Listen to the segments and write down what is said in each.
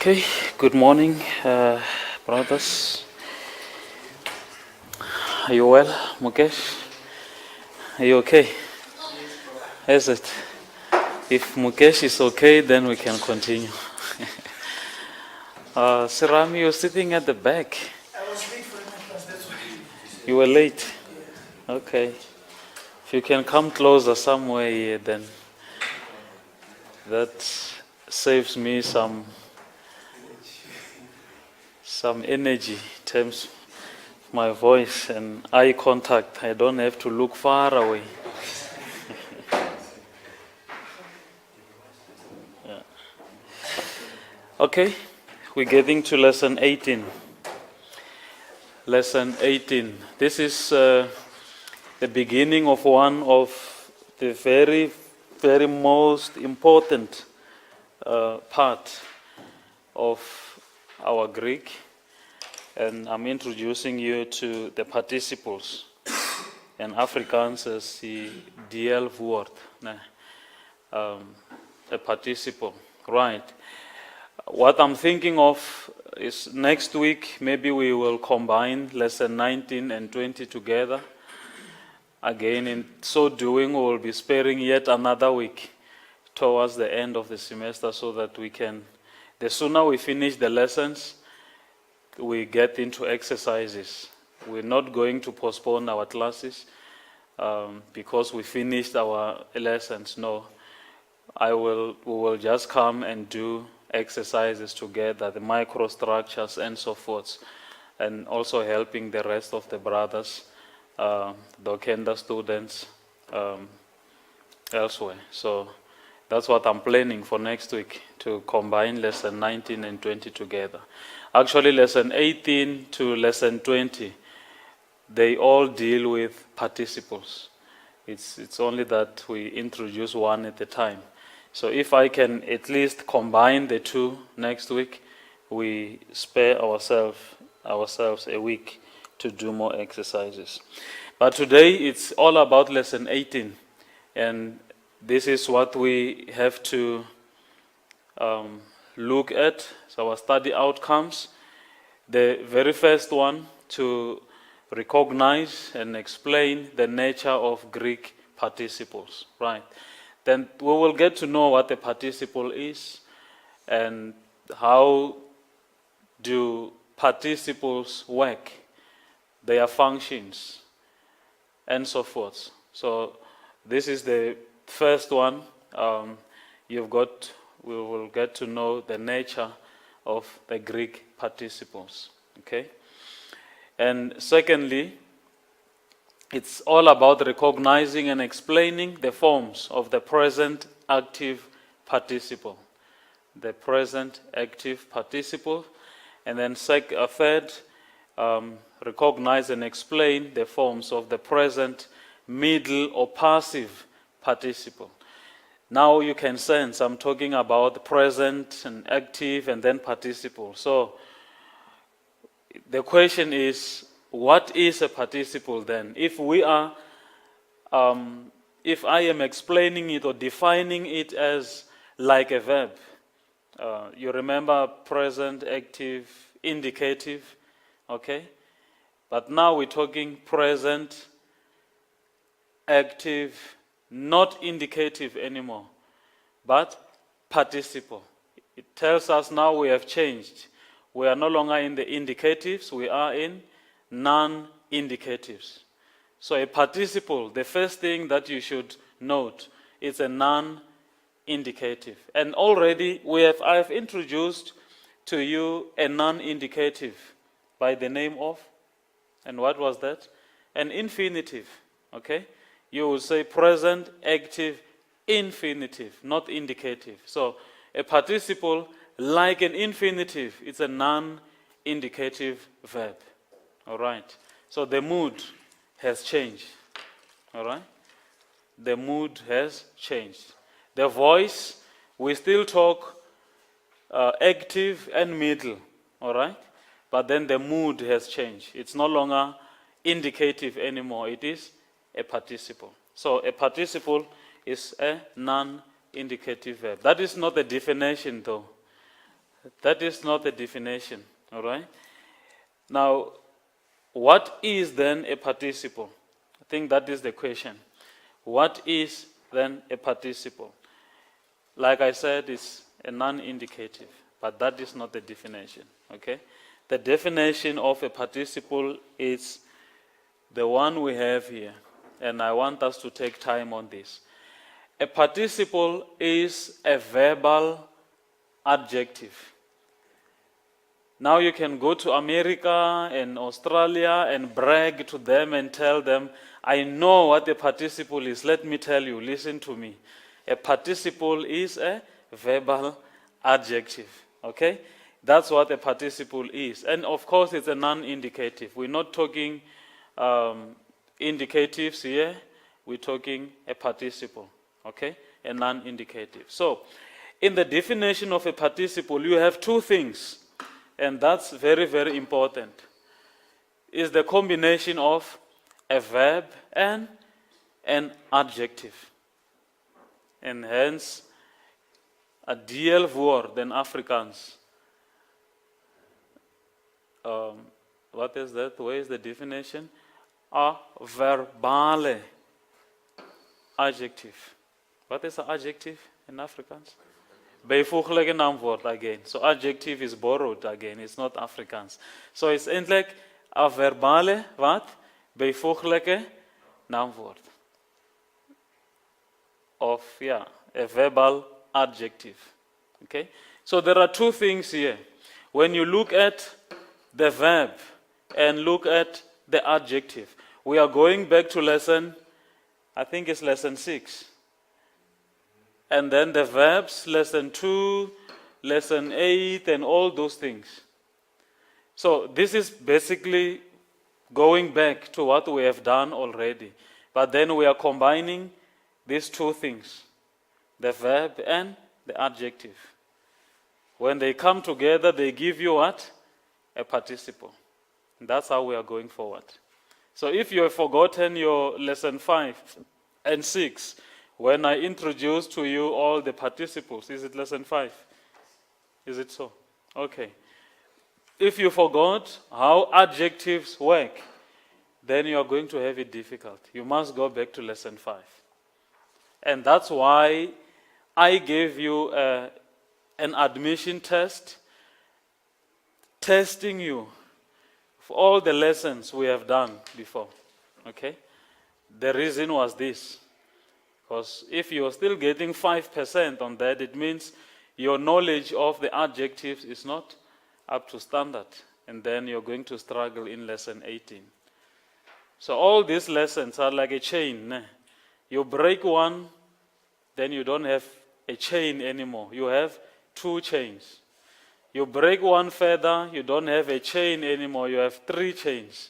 Okay, good morning, brothers. Are you well, Mukesh? Are you okay? Is it? If Mukesh is okay, then we can continue. Sirami, you're sitting at the back. I was late for my class, that's why. You were late. Okay. If you can come closer somewhere here, then that saves me some energy in terms of my voice and eye contact. I don't have to look far away. Yeah. Okay, we're getting to lesson 18. Lesson 18. This is the beginning of one of the very, very most important part of our Greek, and I'm introducing you to the participles. In Afrikaans is die deelwoord, a participle, right? What I'm thinking of is next week, maybe we will combine lesson 19 and 20 together. Again, in so doing, we will be sparing yet another week towards the end of the semester so that we can, the sooner we finish the lessons, we get into exercises. We're not going to postpone our classes because we finished our lessons. No, we will just come and do exercises together, the microstructures and so forth, and also helping the rest of the brothers, the Okenda students elsewhere. So that's what I'm planning for next week, to combine lesson 19 and 20 together. Actually, lesson 18 to lesson 20, they all deal with participles. It's only that we introduce one at a time. So if I can at least combine the two next week, we spare ourselves a week to do more exercises. But today it's all about lesson 18, and this is what we have to look at. So our study outcomes. The very first one, to recognize and explain the nature of Greek participles, right? Then we will get to know what a participle is and how do participles work, their functions, and so forth. So this is the first one. We will get to know the nature of the Greek participles, okay? And secondly, it's all about recognizing and explaining the forms of the present active participle. The present active participle. And then third, recognize and explain the forms of the present middle or passive participle. Now you can sense I'm talking about the present and active and then participle. So the question is, what is a participle then? If I am explaining it or defining it as like a verb, you remember present, active, indicative, okay? But now we're talking present, active, not indicative anymore, but participle. It tells us now we have changed. We are no longer in the indicatives, we are in non-indicatives. So a participle, the first thing that you should note, is a non-indicative. And already I have introduced to you a non-indicative by the name of, and what was that? An infinitive, okay? You will say present, active, infinitive, not indicative. So a participle, like an infinitive, it's a non-indicative verb. All right. So the mood has changed. All right. The mood has changed. The voice, we still talk active and middle. All right. But then the mood has changed. It's no longer indicative anymore. It is a participle. So a participle is a non-indicative verb. That is not the definition, though. That is not a definition, all right? Now, what is then a participle? I think that is the question. What is then a participle? Like I said, it's a non-indicative, but that is not the definition, okay? The definition of a participle is the one we have here, and I want us to take time on this. A participle is a verbal adjective. Now you can go to America and Australia and brag to them and tell them, I know what a participle is. Let me tell you, listen to me. A participle is a verbal adjective, okay? That's what a participle is. And of course, it's a non-indicative. We're not talking indicatives here. We're talking a participle, okay? A non-indicative. So, in the definition of a participle, you have two things, and that's very, very important. Is the combination of a verb and an adjective. And hence, a deel woord in Afrikaans. What is that? Where is the definition? A verbale adjective. What is an adjective in Afrikaans? Bijvoeglijke naamwoord again. So adjective is borrowed again. It's not Afrikaans. So it's eintlik a verbale wat? Bijvoeglijke naamwoord. Of, a verbal adjective. Okay? So there are two things here. When you look at the verb and look at the adjective, we are going back to lesson, I think it's lesson 6. And then the verbs, lesson 2, lesson 8, and all those things. So this is basically going back to what we have done already. But then we are combining these two things, the verb and the adjective. When they come together, they give you what? A participle. And that's how we are going forward. So if you have forgotten your lesson 5 and 6, when I introduced to you all the participles, is it lesson 5? Is it so? Okay. If you forgot how adjectives work, then you are going to have it difficult. You must go back to lesson 5. And that's why I gave you an admission test, testing you for all the lessons we have done before. Okay? The reason was this. Because if you're still getting 5% on that, it means your knowledge of the adjectives is not up to standard. And then you're going to struggle in lesson 18. So all these lessons are like a chain. You break one, then you don't have a chain anymore. You have 2 chains. You break one further, you don't have a chain anymore. You have 3 chains.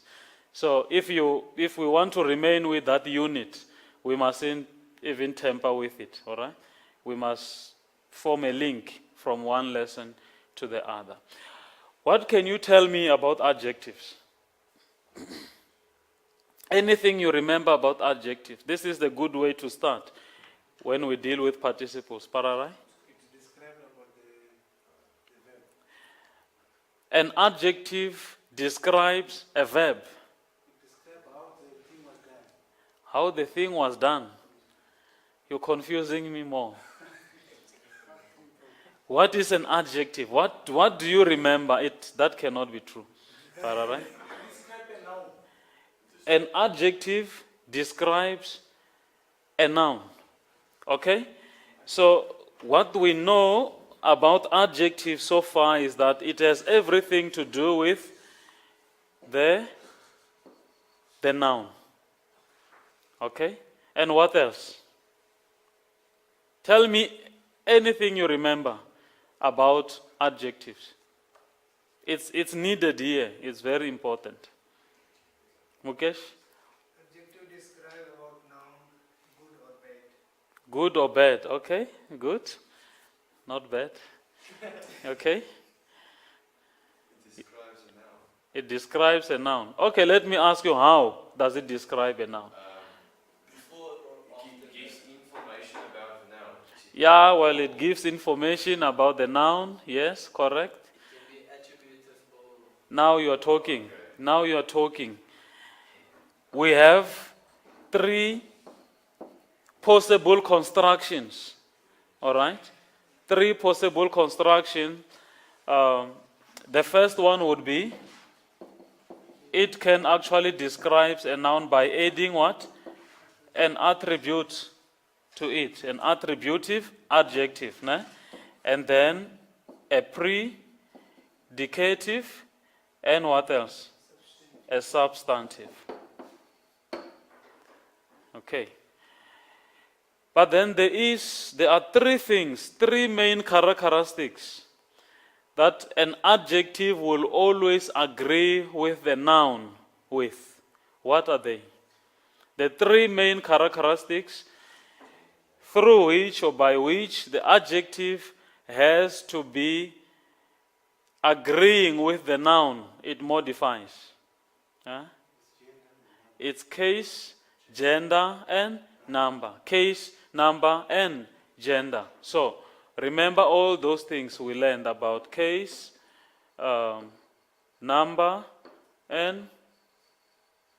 So if we want to remain with that unit, we mustn't even tamper with it, all right? We must form a link from one lesson to the other. What can you tell me about adjectives? Anything you remember about adjectives? This is the good way to start when we deal with participles. Pararai? It describes about the verb. An adjective describes a verb. It describes how the thing was done. How the thing was done. You're confusing me more. What is an adjective? What do you remember? That cannot be true. Pararai? Describe a noun. An adjective describes a noun. Okay? So what we know about adjectives so far is that it has everything to do with the noun. Okay? And what else? Tell me anything you remember about adjectives. It's needed here. It's very important. Mukesh? Adjective describe about noun, good or bad. Good or bad? Okay, good. Not bad. Okay. It describes a noun. It describes a noun. Okay, let me ask you, how does it describe a noun? It gives information about the noun. Yeah, well, it gives information about the noun. Yes, correct. It can be attributive or Now you are talking. Now you are talking. We have three possible constructions. All right? Three possible constructions. The first one would be, it can actually describe a noun by adding what? An attribute to it, an attributive adjective. Né? And then a predicative, and what else? A substantive. Okay. But then there are three things, three main characteristics that an adjective will always agree with the noun with. What are they? The three main characteristics through which or by which the adjective has to be agreeing with the noun it modifies. It's case, gender, and number. Case, number, and gender. So, remember all those things we learned about case, number, and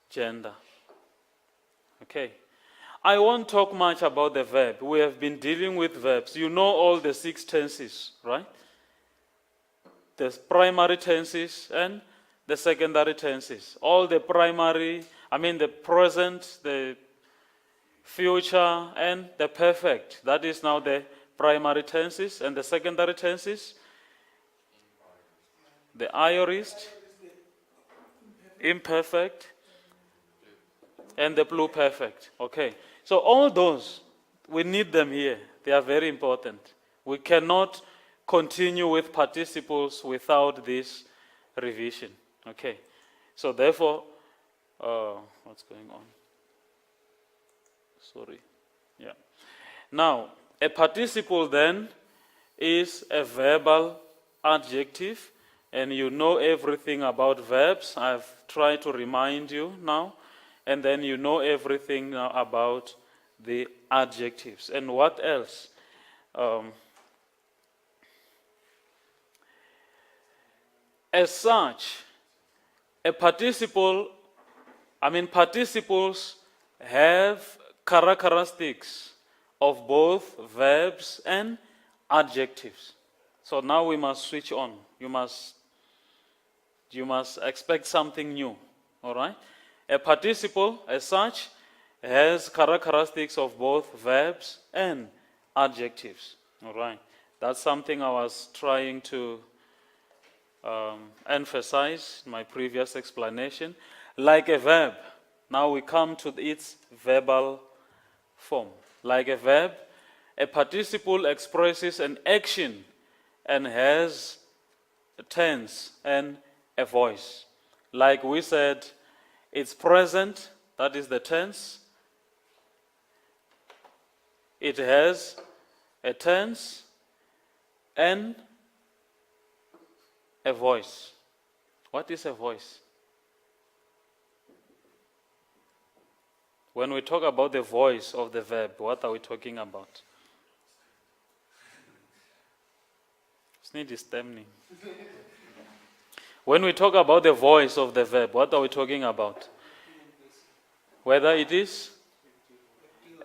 gender. Okay. I won't talk much about the verb. We have been dealing with verbs. You know all the 6 tenses, right? The primary tenses and the secondary tenses. All the primary, the present, the future, and the perfect. That is now the primary tenses. And the secondary tenses, the aorist, imperfect, and the pluperfect. Okay. So all those, we need them here. They are very important. We cannot continue with participles without this revision. Okay. So therefore, what's going on? Sorry. Yeah. Now, a participle then is a verbal adjective, and you know everything about verbs. I've tried to remind you now, and then you know everything now about the adjectives. And what else? As such, a participle, participles have characteristics of both verbs and adjectives. So now we must switch on. You must expect something new. All right? A participle, as such, has characteristics of both verbs and adjectives. All right? That's something I was trying to emphasize in my previous explanation. Like a verb, now we come to its verbal form. Like a verb, a participle expresses an action and has a tense and a voice. Like we said, it's present, that is the tense. It has a tense and a voice. What is a voice? When we talk about the voice of the verb, what are we talking about? When we talk about the voice of the verb, what are we talking about? Whether it is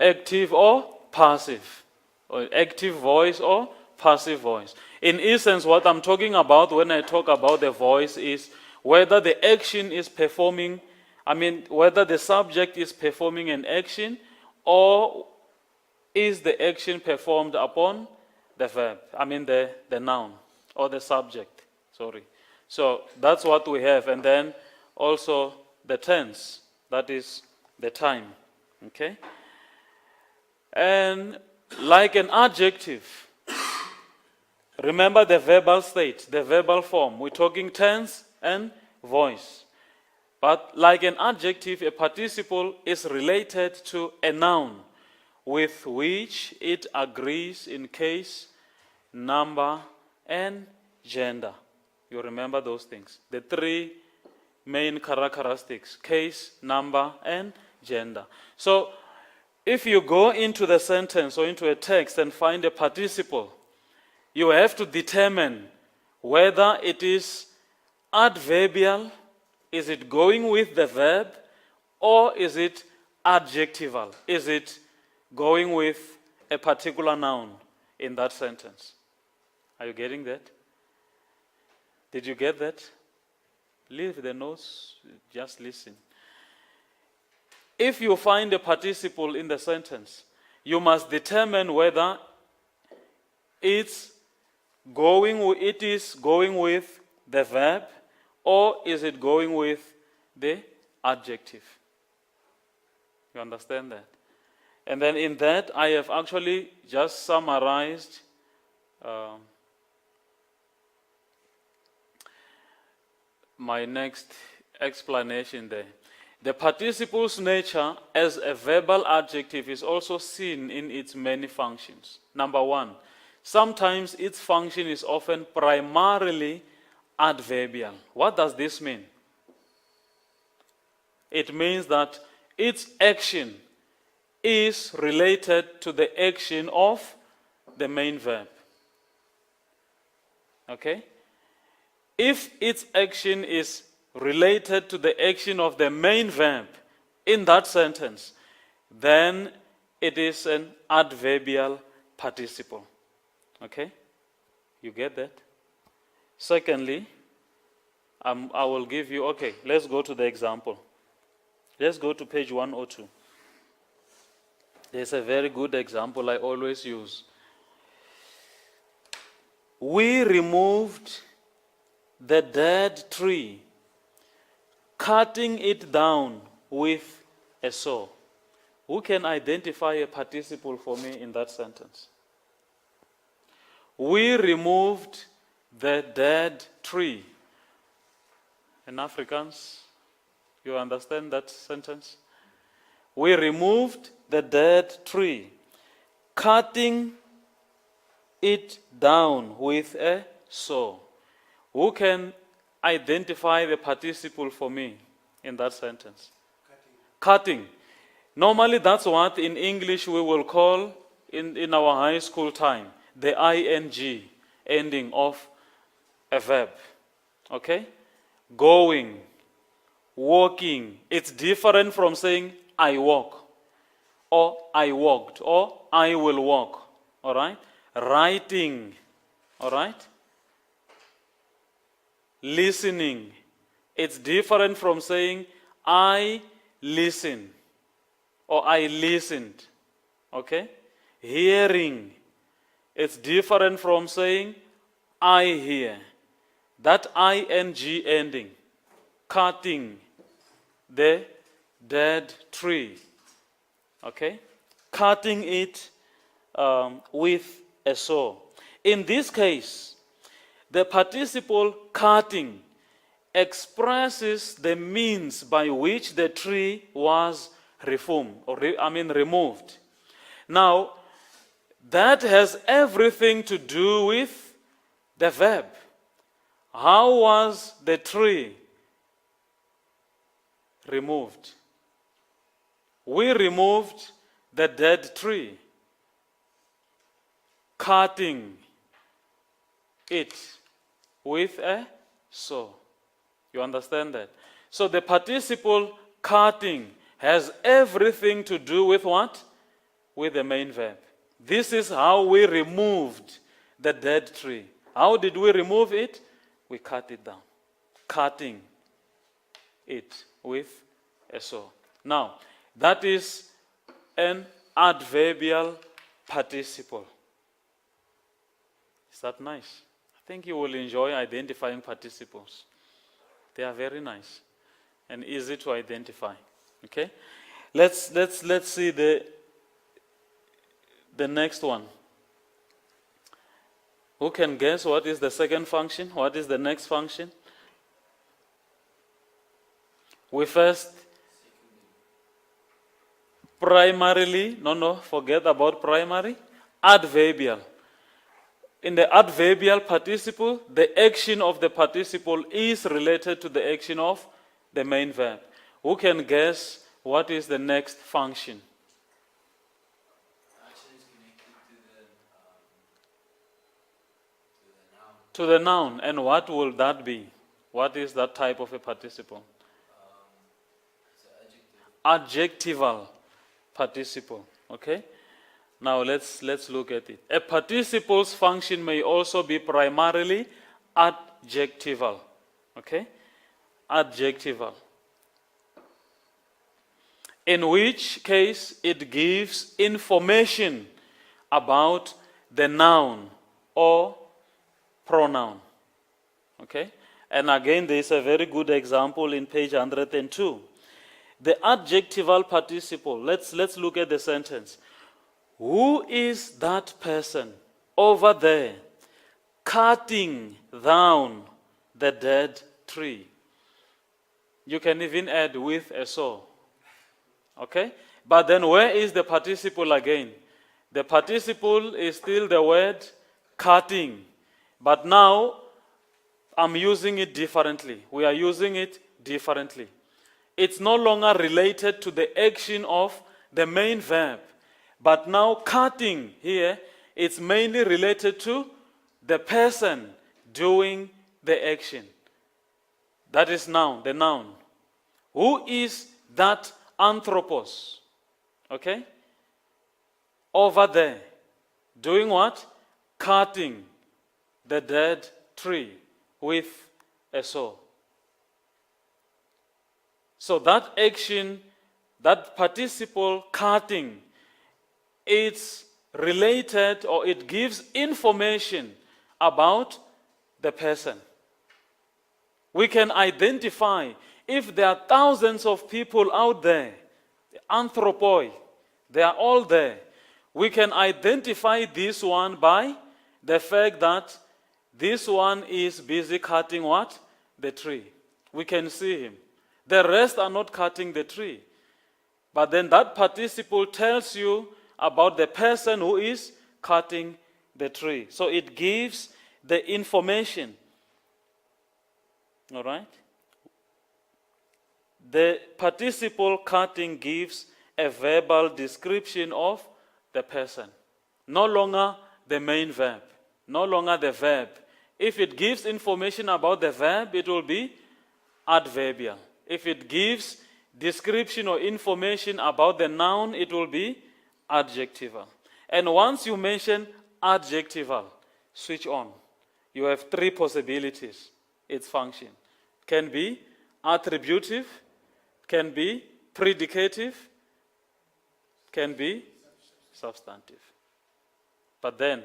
active or passive, or active voice or passive voice. In essence, what I'm talking about when I talk about the voice is whether the action is performing, whether the subject is performing an action, or is the action performed upon the verb, the noun, or the subject, sorry. So that's what we have, and then also the tense, that is the time, okay? And like an adjective, remember the verbal state, the verbal form. We're talking tense and voice. But like an adjective, a participle is related to a noun with which it agrees in case, number, and gender. You remember those things. The three main characteristics: case, number, and gender. So If you go into the sentence or into a text and find a participle, you have to determine whether it is adverbial, is it going with the verb, or is it adjectival? Is it going with a particular noun in that sentence? Are you getting that? Did you get that? Leave the notes, just listen. If you find a participle in the sentence, you must determine whether it is going with the verb, or is it going with the adjective. You understand that? And then in that, I have actually just summarized my next explanation there. The participle's nature as a verbal adjective is also seen in its many functions. Number one, sometimes its function is often primarily adverbial. What does this mean? It means that its action is related to the action of the main verb. Okay? If its action is related to the action of the main verb in that sentence, then it is an adverbial participle. Okay? You get that? Secondly, I will give you, okay, let's go to the example. Let's go to page 102. There's a very good example I always use. We removed the dead tree, cutting it down with a saw. Who can identify a participle for me in that sentence? We removed the dead tree. In Afrikaans, you understand that sentence? We removed the dead tree, cutting it down with a saw. Who can identify the participle for me in that sentence? Cutting. Normally that's what in English we will call, in our high school time, the ing ending of a verb. Okay? Going, walking. It's different from saying I walk, or I walked, or I will walk. All right? Writing. All right? Listening. It's different from saying I listen, or I listened. Okay? Hearing. It's different from saying I hear. That ing ending, cutting the dead tree. Okay? Cutting it with a saw. In this case, the participle cutting expresses the means by which the tree was removed. Now, that has everything to do with the verb. How was the tree removed? We removed the dead tree, cutting it with a saw. You understand that? So the participle cutting has everything to do with what? With the main verb. This is how we removed the dead tree. How did we remove it? We cut it down. Cutting it with a saw. Now, that is an adverbial participle. Is that nice? I think you will enjoy identifying participles. They are very nice and easy to identify. Okay? Let's see the next one. Who can guess what is the second function? What is the next function? We first primarily, forget about primary, adverbial. In the adverbial participle, the action of the participle is related to the action of the main verb. Who can guess what is the next function? To the noun. And what will that be? What is that type of a participle? It's an adjective. Adjectival participle. Okay? Now let's look at it. A participle's function may also be primarily adjectival. Okay? Adjectival. In which case it gives information about the noun or pronoun. Okay? And again, there is a very good example in page 102. The adjectival participle. Let's look at the sentence. Who is that person over there cutting down the dead tree? You can even add with a saw. Okay? But then where is the participle again? The participle is still the word cutting. But now I'm using it differently. We are using it differently. It's no longer related to the action of the main verb. But now cutting here, it's mainly related to the person doing the action. That is noun, the noun. Who is that anthropos? Okay? Over there. Doing what? Cutting the dead tree with a saw. So that action, that participle cutting, it's related or it gives information about the person. We can identify if there are thousands of people out there, anthropoi, they are all there. We can identify this one by the fact that this one is busy cutting what? The tree. We can see him. The rest are not cutting the tree. But then that participle tells you about the person who is cutting the tree. So it gives the information. All right? The participle cutting gives a verbal description of the person. No longer the main verb. No longer the verb. If it gives information about the verb, it will be adverbial. If it gives description or information about the noun, it will be adjectival. And once you mention adjectival, switch on. You have three possibilities. Its function can be attributive, can be predicative, can be substantive. But then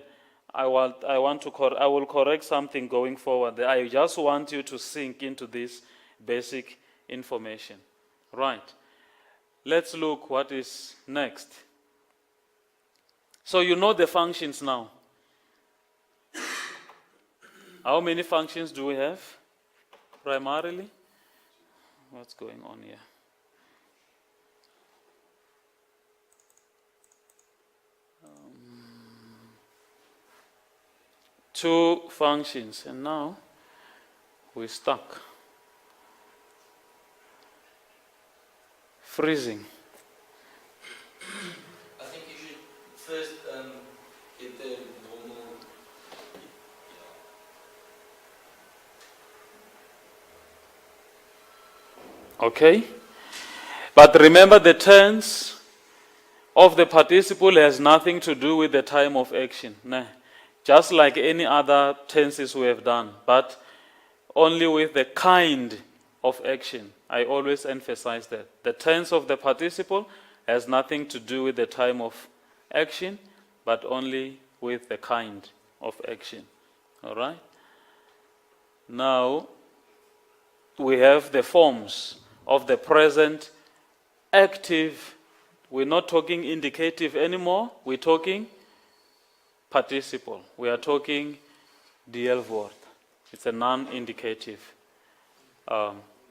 I will correct something going forward. I just want you to sink into this basic information. Right. Let's look what is next. So you know the functions now. How many functions do we have primarily? What's going on here? Two functions, and now we're stuck. Freezing. I think you should first get the normal. Okay? But remember, the tense of the participle has nothing to do with the time of action. Nah. Just like any other tenses we have done, but only with the kind of action. I always emphasize that. The tense of the participle has nothing to do with the time of action, but only with the kind of action. All right? Now, we have the forms of the present active. We're not talking indicative anymore. We're talking participle. We are talking DL word. It's a non-indicative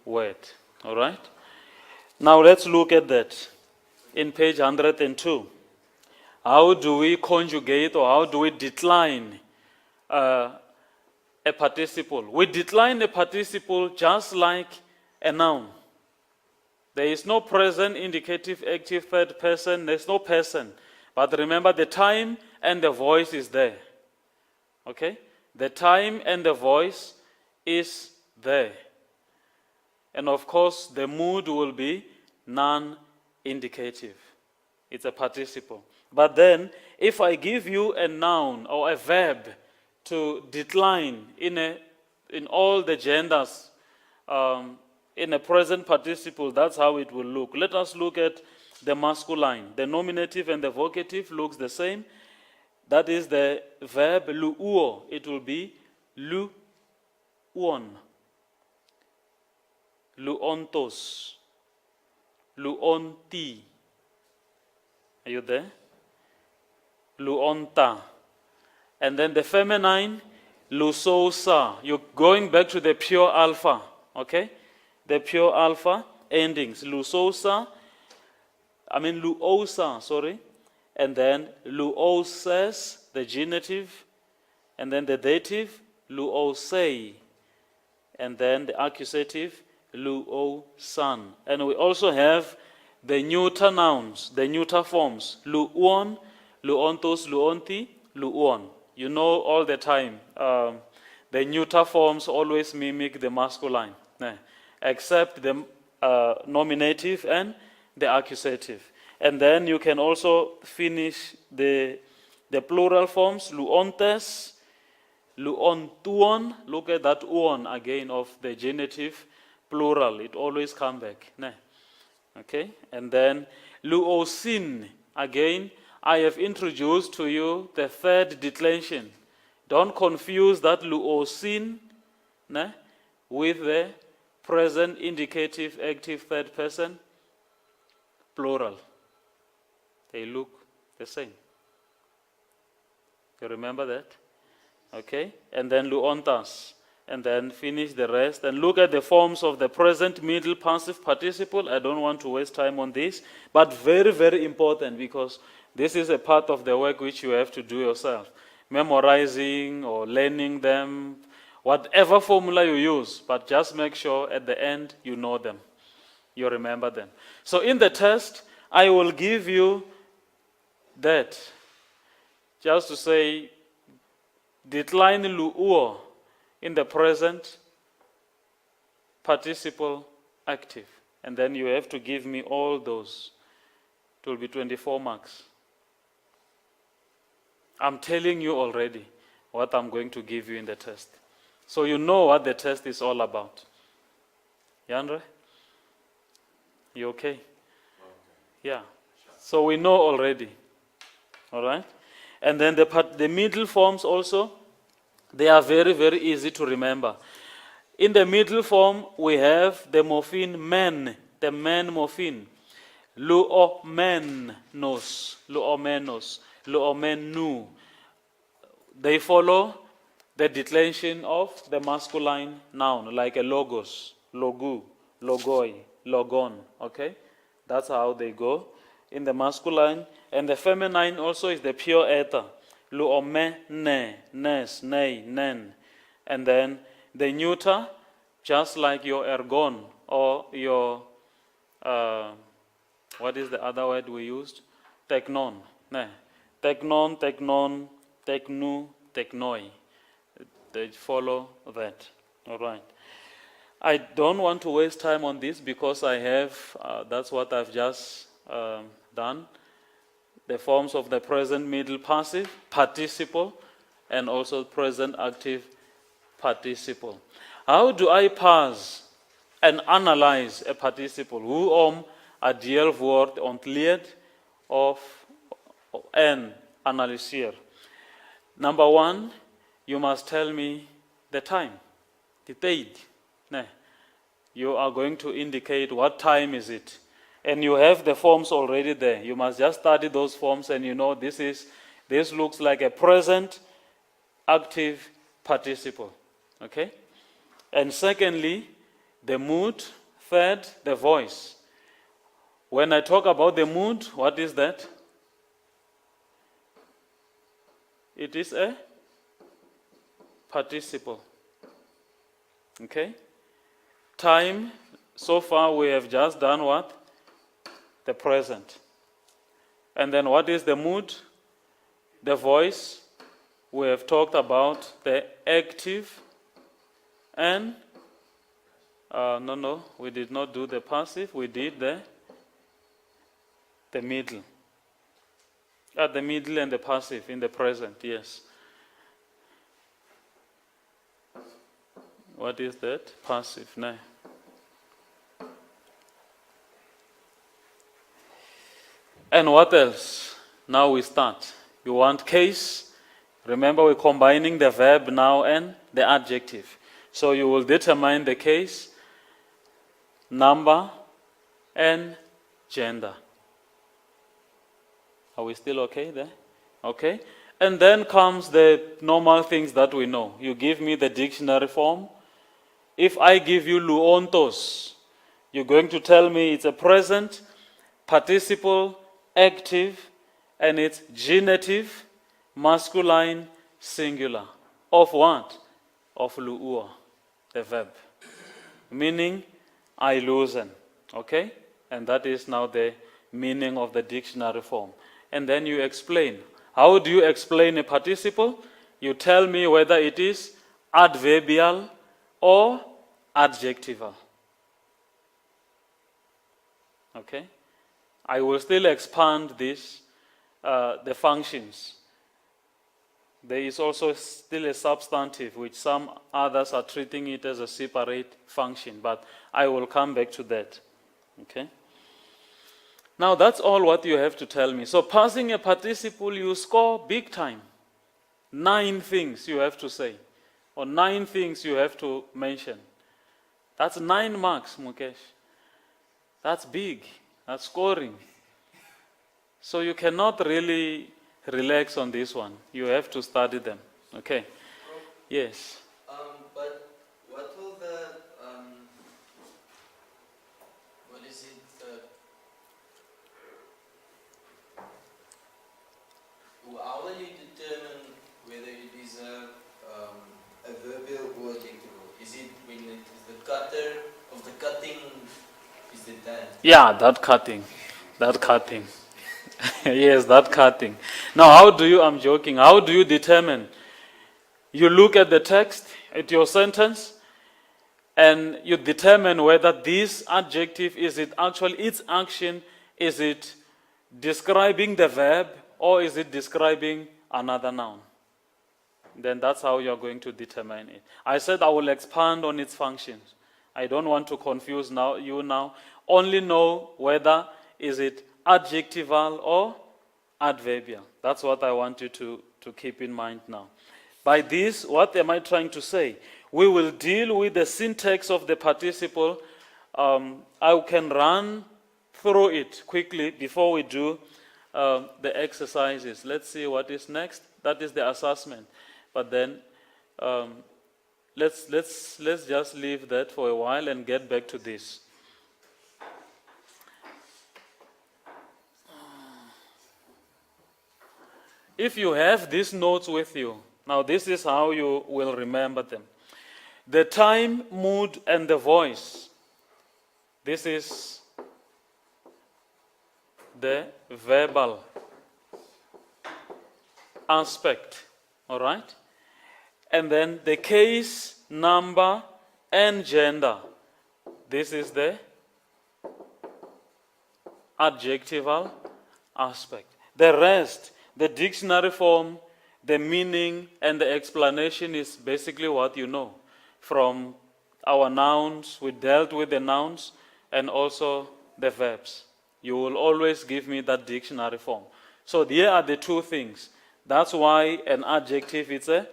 word. All right? Now let's look at that in page 102. How do we conjugate or how do we decline a participle? We decline a participle just like a noun. There is no present, indicative, active, third person. There's no person. But remember, the time and the voice is there. Okay? The time and the voice is there. And of course, the mood will be non-indicative. It's a participle. But then, if I give you a noun or a verb to decline in all the genders, in a present participle, that's how it will look. Let us look at the masculine. The nominative and the vocative looks the same. That is the verb luo. It will be luon, luontos, luonti. Are you there? Luonta. And then the feminine, lusosa. You're going back to the pure alpha, okay? The pure alpha endings. Luosa, sorry. And then luoses, the genitive. And then the dative, luosei. And then the accusative, luosan. And we also have the neuter nouns, the neuter forms. Luon, luontos, luonti, luon. You know all the time. The neuter forms always mimic the masculine, except the nominative and the accusative. And then you can also finish the plural forms, luontes, luontuon. Look at that uon again of the genitive plural. It always comes back. Okay? And then luosin. Again, I have introduced to you the third declension. Don't confuse that luosin with the present indicative active third person plural. They look the same. You remember that? Okay? And then luontas. And then finish the rest. And look at the forms of the present middle passive participle. I don't want to waste time on this. But very, very important, because this is a part of the work which you have to do yourself. Memorizing or learning them, whatever formula you use, but just make sure at the end you know them. You remember them. So in the test, I will give you that. Just to say, decline luo in the present participle active. And then you have to give me all those. It will be 24 marks. I'm telling you already what I'm going to give you in the test. So you know what the test is all about. Yandre? You okay? Yeah. So we know already. All right? And then the middle forms also, they are very, very easy to remember. In the middle form, we have the morpheme men, the men morpheme. Luomenos, luomenos, luomenu. They follow the declension of the masculine noun, like a logos, logu, logoi, logon. Okay? That's how they go in the masculine. And the feminine also is the pure ether. Luome, ne, nes, nei, nen. And then the neuter, just like your ergon or your, what is the other word we used? Teknon. Ne. Teknon, teknon, teknu, teknoi. They follow that. All right. I don't want to waste time on this because I have, that's what I've just done. The forms of the present middle passive, participle, and also present active participle. How do I parse and analyze a participle? Hoe a deelwoord ontleed of en analyseer? Number one, you must tell me the time, the date. You are going to indicate what time is it. And you have the forms already there. You must just study those forms and you know this looks like a present active participle. Okay? And secondly, the mood. Third, the voice. When I talk about the mood, what is that? It is a participle. Okay? Time, so far we have just done what? The present. And then what is the mood? The voice we have talked about the active and, no, we did not do the passive, we did the middle. The middle and the passive in the present, yes. What is that? Passive, no. And what else? Now we start. You want case. Remember, we're combining the verb now and the adjective. So you will determine the case, number, and gender. Are we still okay there? Okay. And then comes the normal things that we know. You give me the dictionary form. If I give you luontos, you're going to tell me it's a present, participle, active, and it's genitive, masculine, singular. Of what? Of luua, the verb. Meaning, I loosen. Okay? And that is now the meaning of the dictionary form. And then you explain. How do you explain a participle? You tell me whether it is adverbial or adjectival. Okay? I will still expand this, the functions. There is also still a substantive, which some others are treating it as a separate function, but I will come back to that. Okay? Now that's all what you have to tell me. So passing a participle, you score big time. 9 things you have to say, or 9 things you have to mention. That's 9 marks, Mukesh. That's big. That's scoring. So you cannot really relax on this one. You have to study them. Okay? Yes. But what will the what is it? How will you determine whether it is a verbal or adjectival? Is it when it is the cutter of the cutting? Is it that? Yeah, that cutting. That cutting. Yes, that cutting. Now, how do you, I'm joking, how do you determine? You look at the text, at your sentence, and you determine whether this adjective, is it actually its action, is it describing the verb, or is it describing another noun? Then that's how you're going to determine it. I said I will expand on its functions. I don't want to confuse you now. Only know whether is it adjectival or adverbial. That's what I want you to keep in mind now. By this, what am I trying to say? We will deal with the syntax of the participle. I can run through it quickly before we do the exercises. Let's see what is next. That is the assessment. But then let's just leave that for a while and get back to this. If you have these notes with you, now this is how you will remember them. The time, mood, and the voice. This is the verbal aspect, all right? And then the case, number, and gender. This is the adjectival aspect. The rest, the dictionary form, the meaning, and the explanation is basically what you know. From our nouns, we dealt with the nouns, and also the verbs. You will always give me that dictionary form. So here are the 2 things. That's why an adjective is a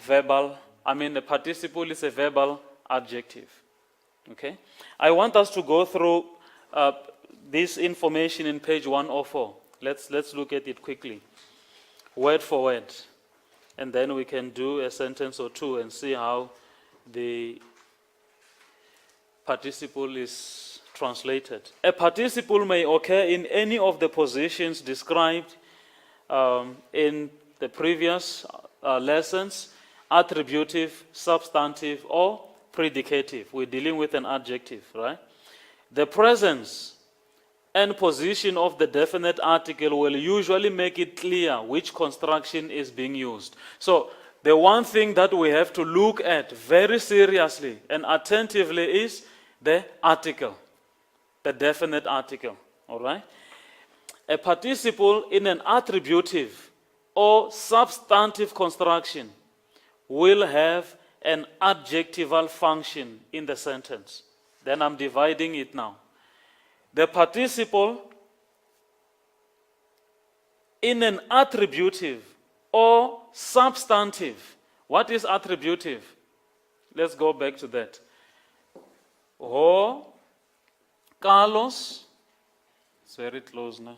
verbal, a participle is a verbal adjective. Okay? I want us to go through this information in page 104. Let's look at it quickly, word for word, and then we can do a sentence or 2 and see how the participle is translated. A participle may occur in any of the positions described in the previous lessons: attributive, substantive, or predicative. We're dealing with an adjective, right? The presence and position of the definite article will usually make it clear which construction is being used. So the one thing that we have to look at very seriously and attentively is the article, the definite article, all right? A participle in an attributive or substantive construction will have an adjectival function in the sentence. Then I'm dividing it now. The participle in an attributive or substantive. What is attributive? Let's go back to that. Ho, Carlos, it's very close now.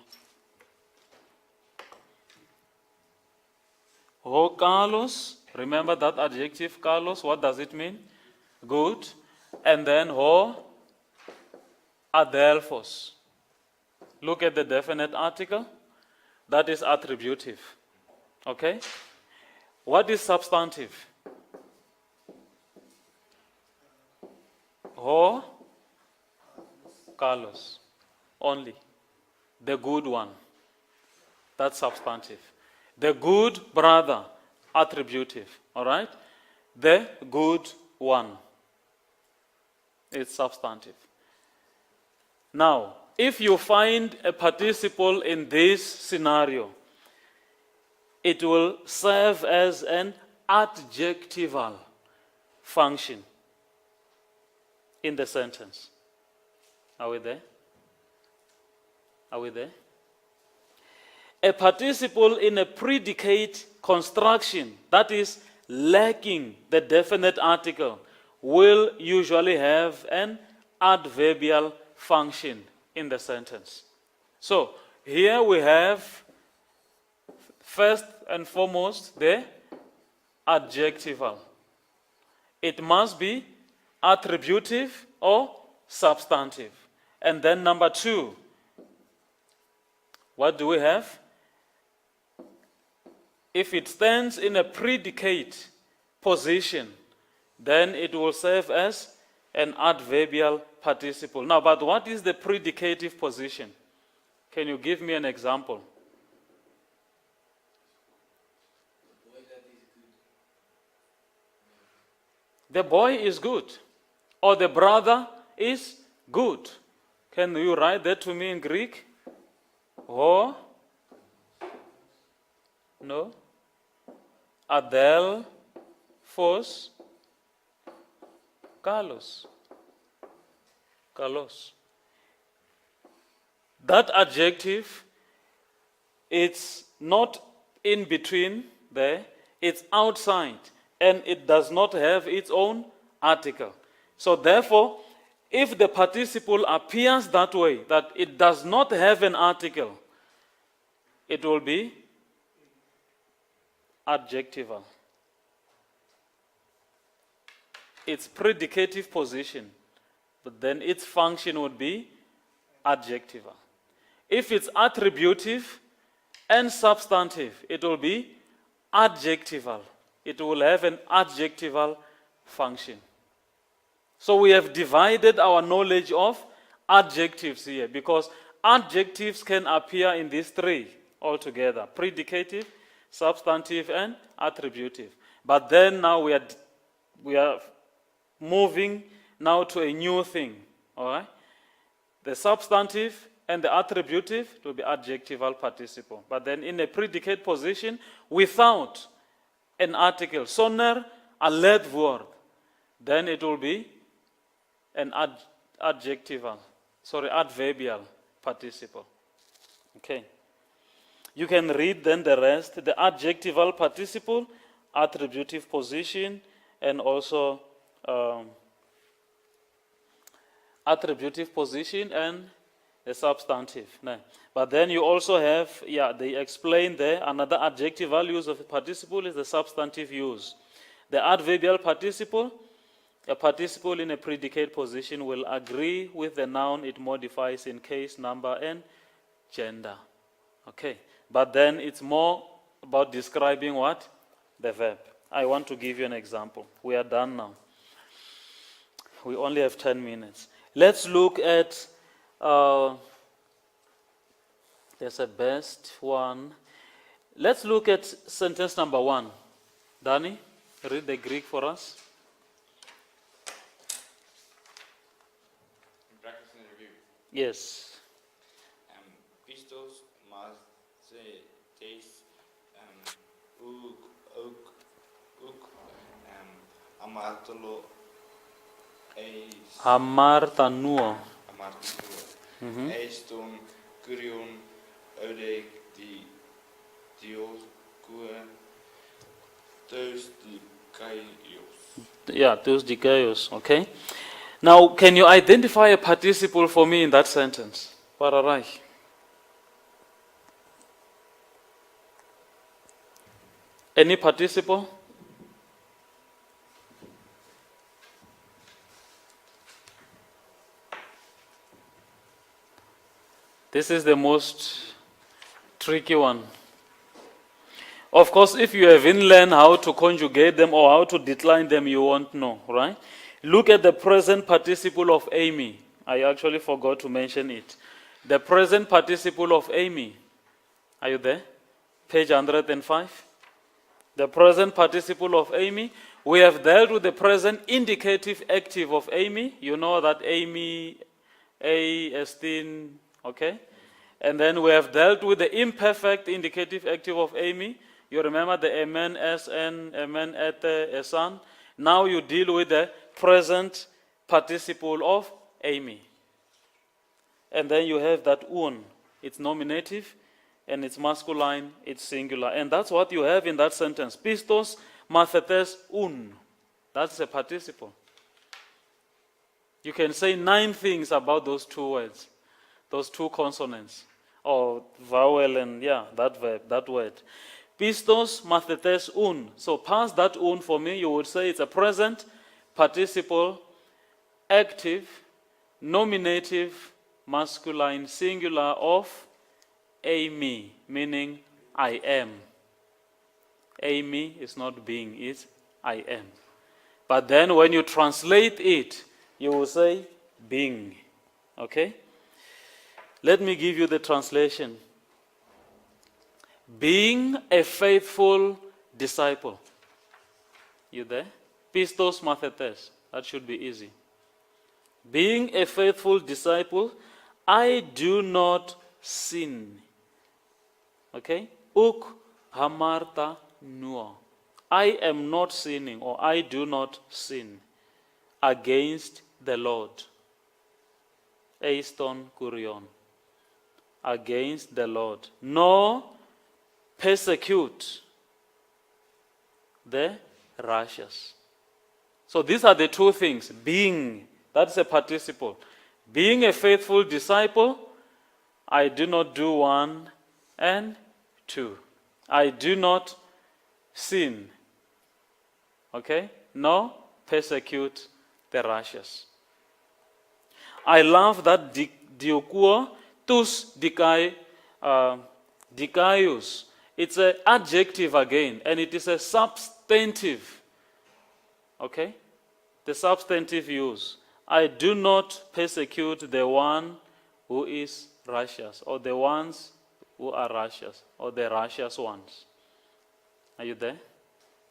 Ho, Carlos, remember that adjective, Carlos, what does it mean? Good. And then ho, Adelphos. Look at the definite article. That is attributive. Okay? What is substantive? Ho, Carlos. Only. The good one. That's substantive. The good brother. Attributive. All right? The good one. It's substantive. Now, if you find a participle in this scenario, it will serve as an adjectival function in the sentence. Are we there? Are we there? A participle in a predicate construction that is lacking the definite article will usually have an adverbial function in the sentence. So, here we have, first and foremost, the adjectival. It must be attributive or substantive. And then number two, what do we have? If it stands in a predicate position, then it will serve as an adverbial participle. Now, but what is the predicative position? Can you give me an example? The boy is good. Or the brother is good. Can you write that to me in Greek? Ho? No? Adel, Phos, Carlos. Carlos. That adjective, it's not in between there, it's outside, and it does not have its own article. So therefore, if the participle appears that way, that it does not have an article, it will be adjectival. Its predicative position, but then its function would be adjectival. If it's attributive and substantive, it will be adjectival. It will have an adjectival function. So we have divided our knowledge of adjectives here because adjectives can appear in these three altogether: predicative, substantive, and attributive. But then now we are moving now to a new thing. All right? The substantive and the attributive will be adjectival participle. But then in a predicate position without an article, soner a ledwoord, then it will be an adverbial participle. Okay. You can read then the rest, the adjectival participle, attributive position, and also attributive position and the substantive. No. But then you also have, they explain there, another adjectival use of a participle is the substantive use. The adverbial participle, a participle in a predicate position will agree with the noun it modifies in case, number, and gender. Okay. But then it's more about describing what? The verb. I want to give you an example. We are done now. We only have 10 minutes. Let's look at There's a best one. Let's look at sentence number 1. Danny, read the Greek for us. Practice and review. Yes. Pistos mas tes uk amartolo eis Hamartanuo. amartolo eiston kurion ode di dios kue tos di kaios. Yeah, those dikaios, okay? Now, can you identify a participle for me in that sentence? Pararai. Any participle? This is the most tricky one. Of course, if you haven't learned how to conjugate them or how to decline them, you won't know, right? Look at the present participle of Amy. I actually forgot to mention it. The present participle of Amy. Are you there? Page 105. The present participle of Amy. We have dealt with the present indicative active of Amy. You know that Amy, Esteem, okay? And then we have dealt with the imperfect indicative active of Amy. You remember the amen, sn, amen, ete, esan. Now you deal with the present participle of Amy. And then you have that un. It's nominative, and it's masculine, it's singular. And that's what you have in that sentence. Pistos mathetes un. That's a participle. You can say 9 things about those 2 words, those 2 consonants, or vowel and, that verb, that word. Pistos mathetes un. So pass that un for me. You would say it's a present participle, active, nominative, masculine, singular of Amy, meaning I am. Amy is not being, it's I am. But then when you translate it, you will say being. Okay? Let me give you the translation. Being a faithful disciple. You there? Pistos mathetes. That should be easy. Being a faithful disciple, I do not sin. Okay? Uk hamarta nuo. I am not sinning, or I do not sin against the Lord. Eiston kurion. Against the Lord. Nor persecute the righteous. So these are the 2 things. Being, that's a participle. Being a faithful disciple, I do not do 1 and 2. I do not sin. Okay? Nor persecute the righteous. I love that diokuo tus dikaios. It's an adjective again, and it is a substantive. Okay? The substantive use. I do not persecute the one who is righteous, or the ones who are righteous, or the righteous ones. Are you there?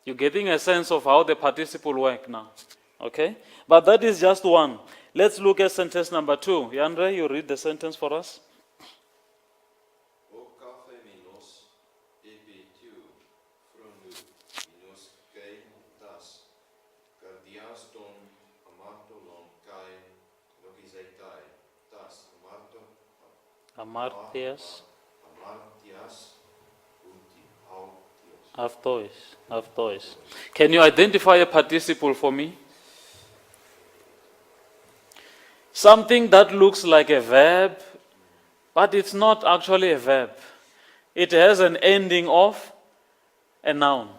You're getting a sense of how the participle work now. Okay? But that is just 1. Let's look at sentence number 2. Yandre, you read the sentence for us. O katheminos epitiu fronu minos kai tas kardiaston amartolon kai lokizeitai tas Amartias. amartias uti autios. Aftois. Can you identify a participle for me? Something that looks like a verb, but it's not actually a verb. It has an ending of a noun.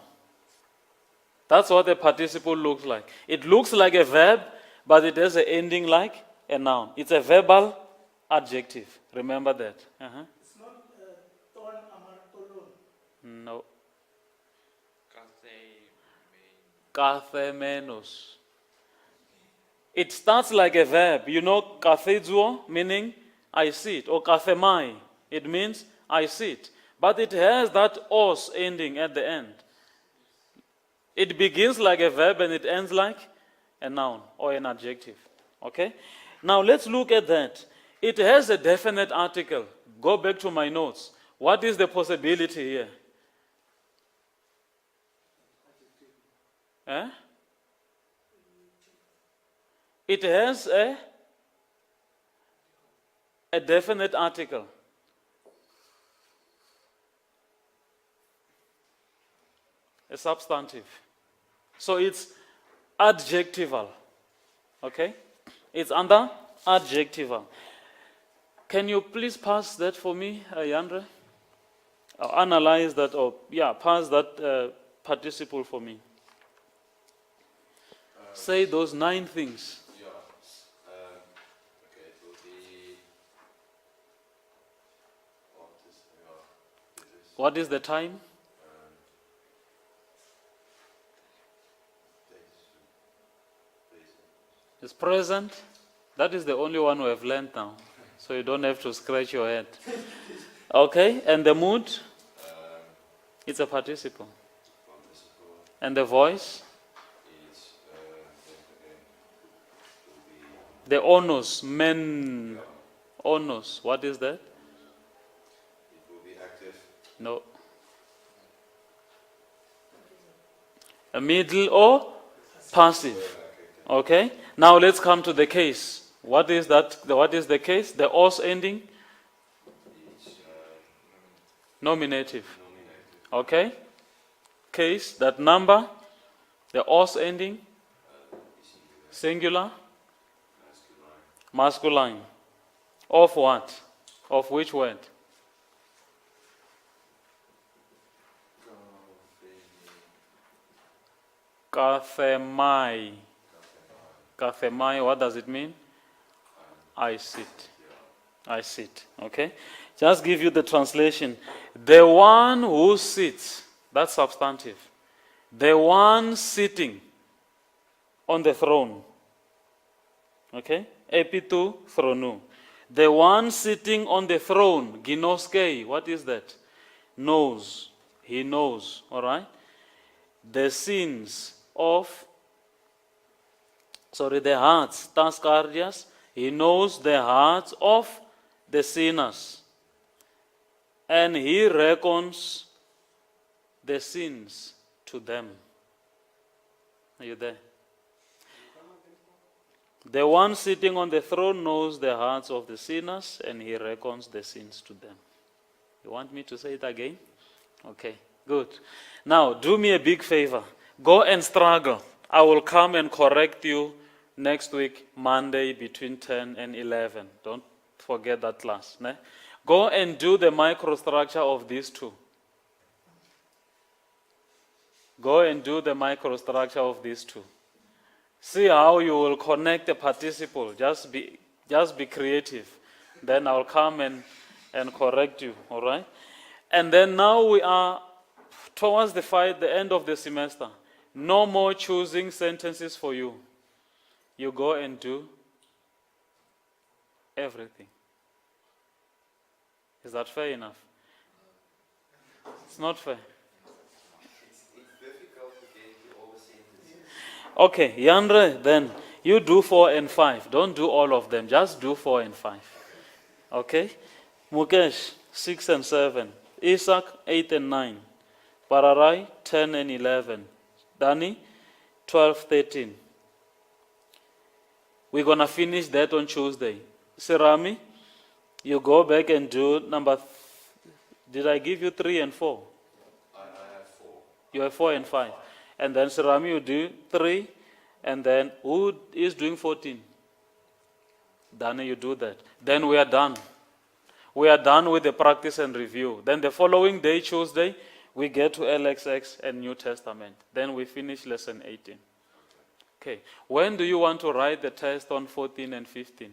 That's what a participle looks like. It looks like a verb, but it has an ending like a noun. It's a verbal adjective. Remember that. It's not ton amartolon. No. Kathemenos. It starts like a verb. You know, kathezuo, meaning I sit, or kathemai. It means I sit. But it has that os ending at the end. It begins like a verb and it ends like a noun or an adjective. Okay? Now let's look at that. It has a definite article. Go back to my notes. What is the possibility here? Eh? It has a definite article. A substantive. So it's adjectival. Okay? It's under adjectival. Can you please pass that for me, Yandre? Analyze that, pass that participle for me. Say those 9 things. Yeah. Okay, it will be. What is the time? It's present. That is the only one we have learned now. So you don't have to scratch your head. Okay, and the mood? It's a participle. And the voice? The onus, men. Onus, what is that? It will be active. No. A middle or passive. Okay? Now let's come to the case. What is that? What is the case? The os ending? It's Nominative. nominative. Okay? Case, that number, the os ending, singular, masculine. Of what? Of which word? Kathemai. Kathemai, what does it mean? I sit. I sit. Okay? Just give you the translation. The one who sits, that's substantive. The one sitting on the throne. Okay? Epitu thronu. The one sitting on the throne, ginoskei, what is that? Knows. He knows. Alright? The sins of, the hearts, taskardias. He knows the hearts of the sinners. And he reckons the sins to them. Are you there? The one sitting on the throne knows the hearts of the sinners and he reckons the sins to them. You want me to say it again? Okay, good. Now, do me a big favor. Go and struggle. I will come and correct you next week, Monday, between 10 and 11. Don't forget that class. Ne? Go and do the microstructure of these two. Go and do the microstructure of these two. See how you will connect the participle. Just be creative. Then I'll come and correct you. All right? And then now we are towards the end of the semester. No more choosing sentences for you. You go and do everything. Is that fair enough? It's not fair. It's difficult to get you all the sentences. Okay, Yandre, then you do 4 and 5. Don't do all of them. Just do 4 and 5. Okay? Mukesh, 6 and 7. Isaac, 8 and 9. Pararai, 10 and 11. Dani, 12, 13. We're going to finish that on Tuesday. Sirami, you go back and do did I give you 3 and 4? I have 4. You have 4 and 5. And then Sirami, you do 3. And then who is doing 14? Dani, you do that. Then we are done. We are done with the practice and review. Then the following day, Tuesday, we get to LXX and New Testament. Then we finish lesson 18. Okay. When do you want to write the test on 14 and 15?